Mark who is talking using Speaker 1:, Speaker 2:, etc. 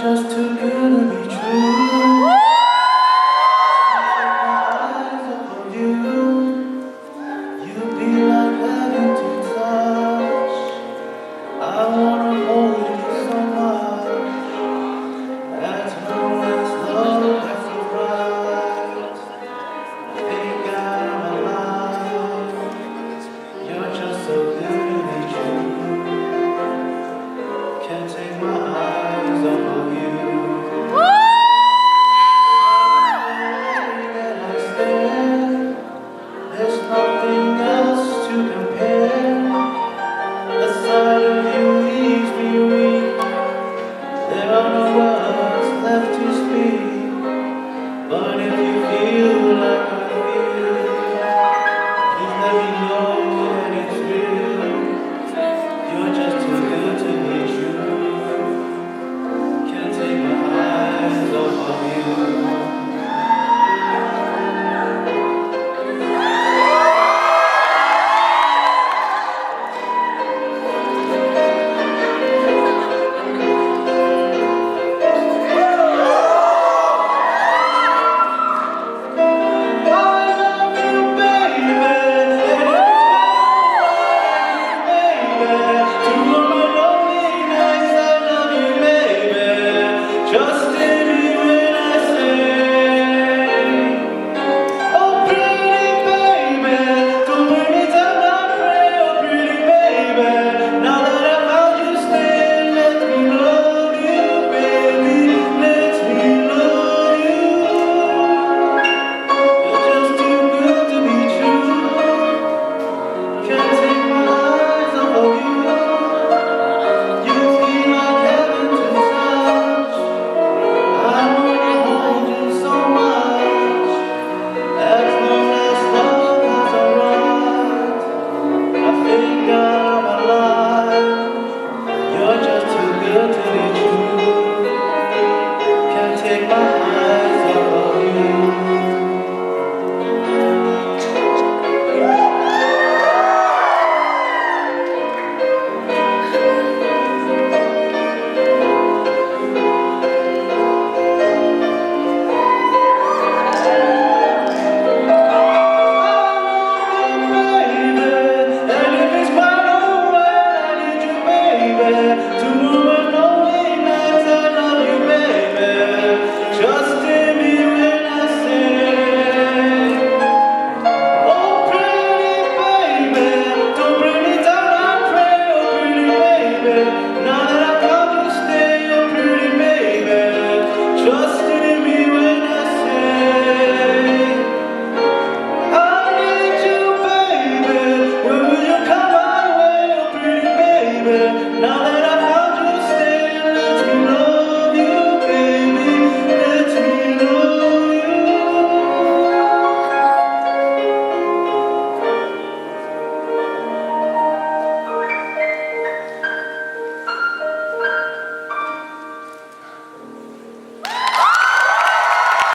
Speaker 1: just too good to be true. Eyes upon you, you'd be like heaven to touch. I wanna hold you so much. That's no less love that's arrived. Thank God I'm alive. You're just so good to be true. Can't take my eyes off of you. There's nothing else to compare. The sight of you leaves me weak. There are no words left to speak. But if you feel like I feel, please let me know that it's real. You're just too good to be true. Can't take my eyes off of you. Now that